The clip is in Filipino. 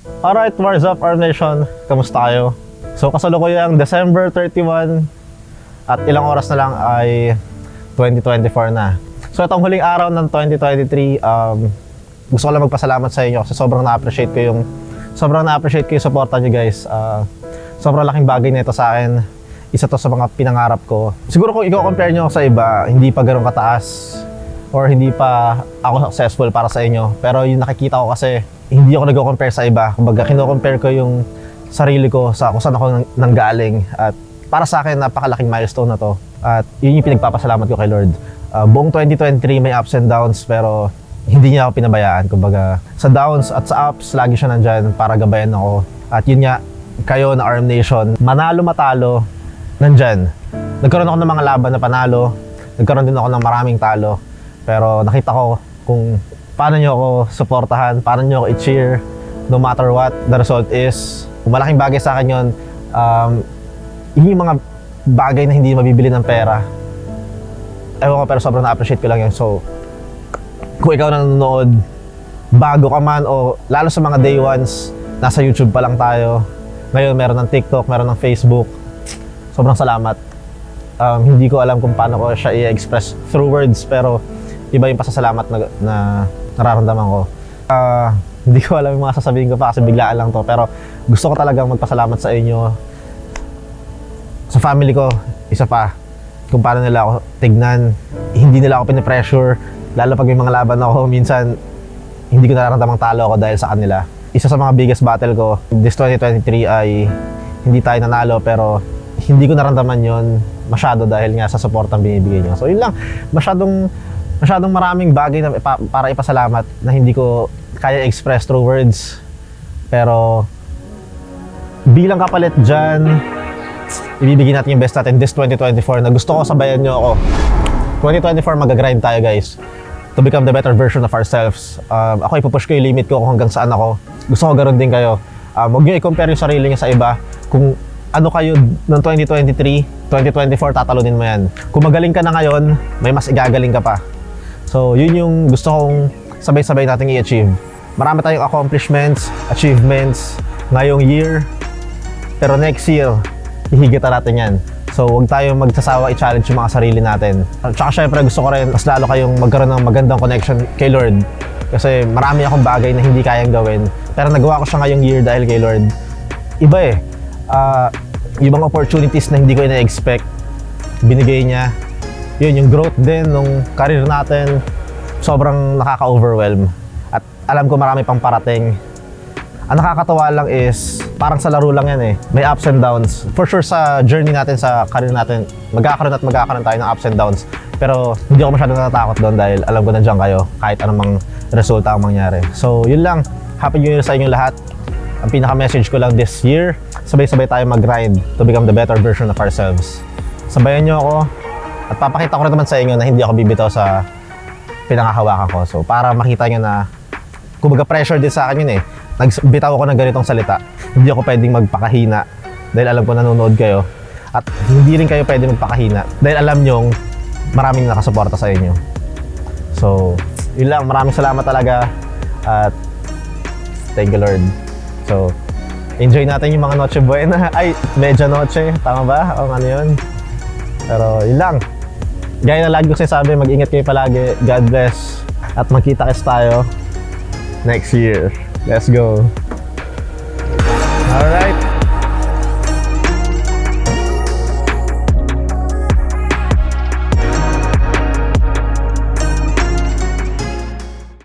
Alright, what's up our nation? Kamusta kayo? So kasalukuyang December 31 at ilang oras na lang ay 2024 na. So itong huling araw ng 2023, gusto ko lang magpasalamat sa inyo kasi sobrang na-appreciate ko yung suporta nyo guys. Sobrang laking bagay na ito sa akin. Isa to sa mga pinangarap ko. Siguro kung i-compare nyo sa iba, hindi pa ganun kataas or hindi pa ako successful para sa inyo. Pero yung nakikita ko kasi, hindi ako nag-compare sa iba. Kumbaga, kino-compare ko yung sarili ko sa kung saan ako nanggaling. At para sa akin, napakalaking milestone na to. At yun yung pinagpapasalamat ko kay Lord. Buong 2023 may ups and downs pero hindi niya ako pinabayaan. Kumbaga, sa downs at sa ups, lagi siya nandyan para gabayan ako. At yun nga, kayo na Arm Nation, manalo matalo, nandyan. Nagkaroon ako ng mga laban na panalo. Nagkaroon din ako ng maraming talo. Pero nakita ko kung paano nyo ako suportahan, paano nyo ako i-cheer, no matter what the result is. Kung malaking bagay sa akin yun, yung mga bagay na hindi mabibili ng pera. Ewan ko, pero sobrang na-appreciate ko lang yun. So, kung ikaw nanonood, bago ka man o lalo sa mga day ones, nasa YouTube pa lang tayo. Ngayon, meron ng TikTok, meron ng Facebook. Sobrang salamat. Hindi ko alam kung paano ko siya i-express through words, pero iba yung pasasalamat na nararamdaman ko. Hindi ko alam yung mga sasabihin ko pa kasi biglaan lang to, pero gusto ko talagang magpasalamat sa inyo. Sa family ko, isa pa, kung paano nila ako tignan. Hindi nila ako pinipressure, lalo pag may mga laban ako, minsan hindi ko nararamdamang talo ako dahil sa kanila. Isa sa mga biggest battle ko this 2023 ay hindi tayo nanalo, pero hindi ko naramdaman yon masyado dahil nga sa support ang binibigay niyo. So yun lang, masyadong maraming bagay na para ipasalamat na hindi ko kaya express through words. Pero bilang kapalit dyan, ibibigay natin yung best natin this 2024 na gusto ko sabayan nyo ako. 2024 mag-grind tayo guys to become the better version of ourselves. Ako ipupush ko yung limit ko kung hanggang saan ako. Gusto ko ganoon din kayo. Huwag nyo i-compare yung sarili nyo sa iba. Kung ano kayo ng 2023, 2024 tatalunin mo yan. Kung magaling ka na ngayon, may mas igagaling ka pa. So yun yung gusto kong sabay-sabay nating i-achieve. Marami tayong accomplishments, achievements ngayong year. Pero next year, hihigatan natin yan. So huwag tayong magsasawa i-challenge yung mga sarili natin. At saka syempre gusto ko rin mas lalo kayong magkaroon ng magandang connection kay Lord. Kasi marami akong bagay na hindi kayang gawin. Pero nagawa ko siya ngayong year dahil kay Lord. Iba eh. Yung mga opportunities na hindi ko ina-expect, binigay niya. Yun, yung growth din nung career natin, sobrang nakaka-overwhelm. At alam ko marami pang parating. Ang nakakatawa lang is, parang sa laro lang yan eh. May ups and downs. For sure sa journey natin, sa career natin, magkakaroon tayo ng ups and downs. Pero hindi ako masyadong natatakot doon dahil alam ko nandiyan kayo kahit anumang resulta ang mangyari. So yun lang. Happy New Year sa inyong lahat. Ang pinaka-message ko lang this year, sabay-sabay tayo mag-grind to become the better version of ourselves. Sabayan nyo ako at papakita ko rin naman sa inyo na hindi ako bibitaw sa pinangahawakan ko. So para makita nyo na kumbaga pressure din sa akin yun eh. Nagbitaw ako ng ganitong salita. Hindi ako pwedeng magpakahina dahil alam ko nanonood kayo. At hindi rin kayo pwedeng magpakahina dahil alam nyong maraming nakasuporta sa inyo. So, yun lang. Maraming salamat talaga. At thank you Lord. So, enjoy natin yung mga Noche Buena. Ay, Media Noche. Tama ba? O ano yun? Pero yun lang. Gaya na lagi ko sinasabi, mag-ingat kayo palagi. God bless. At magkita-kits tayo next year. Let's go. Alright.